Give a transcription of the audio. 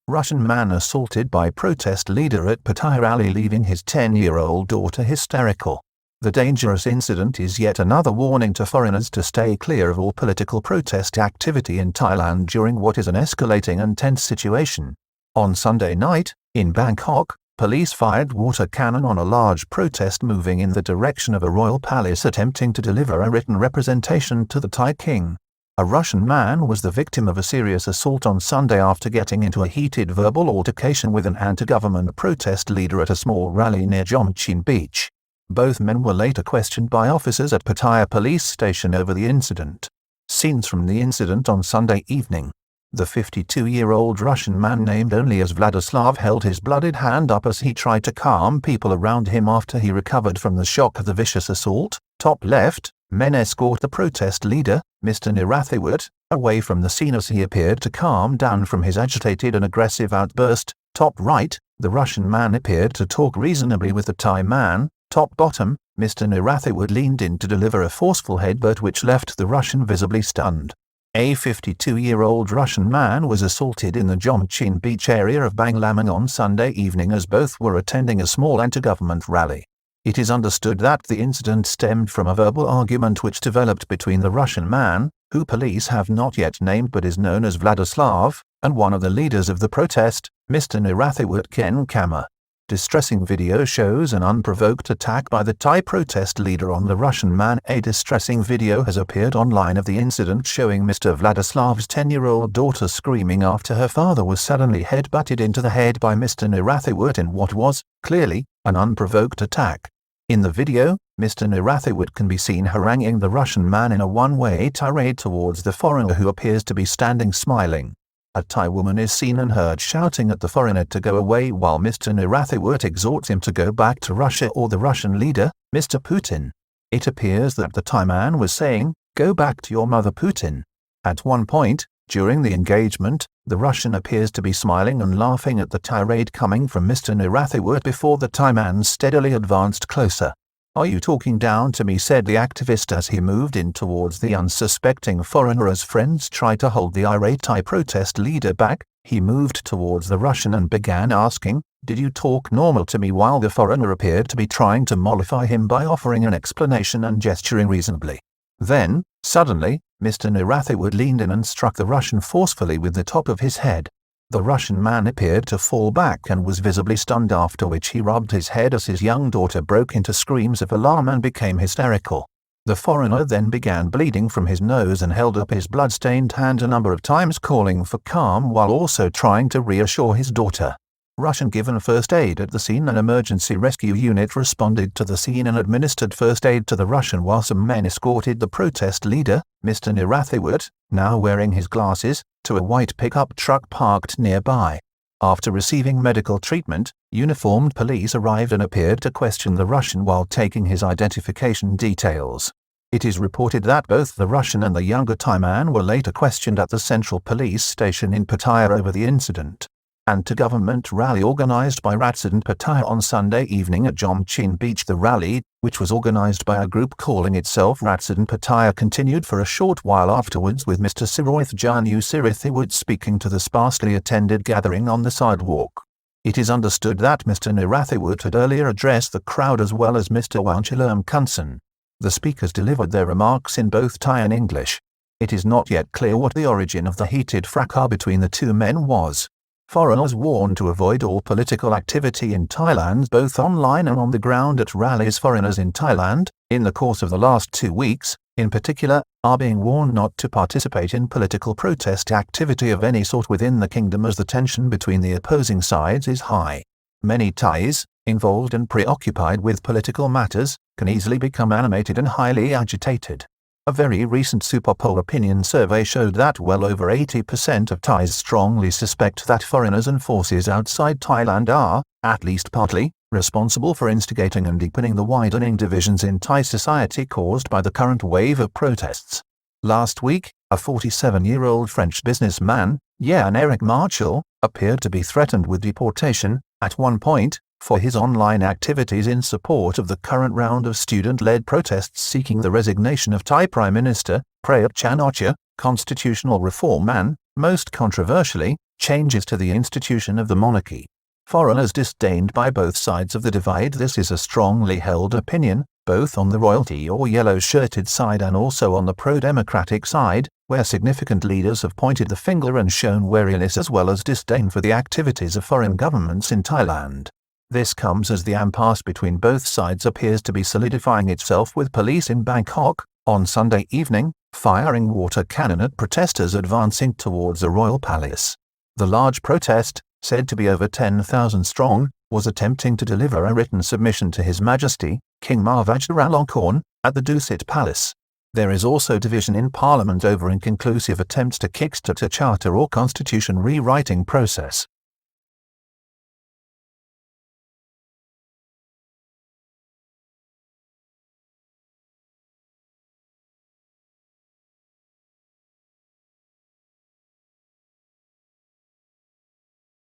Russian man assaulted by protest leader at Pattaya rally, leaving his 10-year-old daughter hysterical. The dangerous incident is yet another warning to foreigners to stay clear of all political protest activity in Thailand during what is an escalating and tense situation. On Sunday night, in Bangkok, police fired water cannon on a large protest moving in the direction of a royal palace attempting to deliver a written representation to the Thai king. A Russian man was the victim of a serious assault on Sunday after getting into a heated verbal altercation with an anti-government protest leader at a small rally near Jomchin Beach. Both men were later questioned by officers at Pattaya police station over the incident. Scenes from the incident on Sunday evening. The 52-year-old Russian man, named only as Vladislav, held his bloodied hand up as he tried to calm people around him after he recovered from the shock of the vicious assault. Top left, men escort the protest leader, Mr. Nirathawat, away from the scene as he appeared to calm down from his agitated and aggressive outburst. Top right, the Russian man appeared to talk reasonably with the Thai man. Top bottom, Mr. Nirathawat leaned in to deliver a forceful headbutt which left the Russian visibly stunned. A 52-year-old Russian man was assaulted in the Jomchin Beach area of Banglamang on Sunday evening as both were attending a small anti-government rally. It is understood that the incident stemmed from a verbal argument which developed between the Russian man, who police have not yet named but is known as Vladislav, and one of the leaders of the protest, Mr. Nirathawat Ken Kama. Distressing video shows an unprovoked attack by the Thai protest leader on the Russian man. A distressing video has appeared online of the incident showing Mr. Vladislav's 10-year-old daughter screaming after her father was suddenly head-butted into the head by Mr. Nirathawat in what was, clearly, an unprovoked attack. In the video, Mr. Nirathawat can be seen haranguing the Russian man in a one-way tirade towards the foreigner who appears to be standing smiling. A Thai woman is seen and heard shouting at the foreigner to go away while Mr. Nirathawat exhorts him to go back to Russia or the Russian leader, Mr. Putin. It appears that the Thai man was saying, "Go back to your mother, Putin." At one point, during the engagement, the Russian appears to be smiling and laughing at the tirade coming from Mr. Nirathawat before the Thai man steadily advanced closer. "Are you talking down to me?" said the activist as he moved in towards the unsuspecting foreigner. As friends tried to hold the irate Thai protest leader back, he moved towards the Russian and began asking, "Did you talk normal to me?" while the foreigner appeared to be trying to mollify him by offering an explanation and gesturing reasonably. Then, suddenly, Mr. Nirathawat leaned in and struck the Russian forcefully with the top of his head. The Russian man appeared to fall back and was visibly stunned, after which he rubbed his head as his young daughter broke into screams of alarm and became hysterical. The foreigner then began bleeding from his nose and held up his blood-stained hand a number of times, calling for calm while also trying to reassure his daughter. Russian given first aid at the scene. An emergency rescue unit responded to the scene and administered first aid to the Russian while some men escorted the protest leader, Mr. Nirathawat, now wearing his glasses, to a white pickup truck parked nearby. After receiving medical treatment, uniformed police arrived and appeared to question the Russian while taking his identification details. It is reported that both the Russian and the younger Thai man were later questioned at the central police station in Pattaya over the incident. Anti-government rally organized by Ratsident Pattaya on Sunday evening at Jomchin Beach. The rally, which was organized by a group calling itself Ratsident Pattaya, continued for a short while afterwards, with Mr. Siroith Janu Sirithawat speaking to the sparsely attended gathering on the sidewalk. It is understood that Mr. Nirathawat had earlier addressed the crowd as well as Mr. Wanchalam Kunsan. The speakers delivered their remarks in both Thai and English. It is not yet clear what the origin of the heated fracas between the two men was. Foreigners warned to avoid all political activity in Thailand, both online and on the ground at rallies. Foreigners in Thailand, in the course of the last 2 weeks, in particular, are being warned not to participate in political protest activity of any sort within the kingdom, as the tension between the opposing sides is high. Many Thais, involved and preoccupied with political matters, can easily become animated and highly agitated. A very recent Superpoll opinion survey showed that well over 80% of Thais strongly suspect that foreigners and forces outside Thailand are, at least partly, responsible for instigating and deepening the widening divisions in Thai society caused by the current wave of protests. Last week, a 47-year-old French businessman, Jan-Eric Marchal, appeared to be threatened with deportation, at one point, for his online activities in support of the current round of student-led protests seeking the resignation of Thai Prime Minister Prayut Chan-o-cha, constitutional reform and, most controversially, changes to the institution of the monarchy. Foreigners disdained by both sides of the divide. This is a strongly held opinion, both on the royalty or yellow-shirted side and also on the pro-democratic side, where significant leaders have pointed the finger and shown wariness as well as disdain for the activities of foreign governments in Thailand. This comes as the impasse between both sides appears to be solidifying itself, with police in Bangkok, on Sunday evening, firing water cannon at protesters advancing towards the royal palace. The large protest, said to be over 10,000 strong, was attempting to deliver a written submission to His Majesty, King Vajiralongkorn, at the Dusit Palace. There is also division in Parliament over inconclusive attempts to kickstart a charter or constitution rewriting process.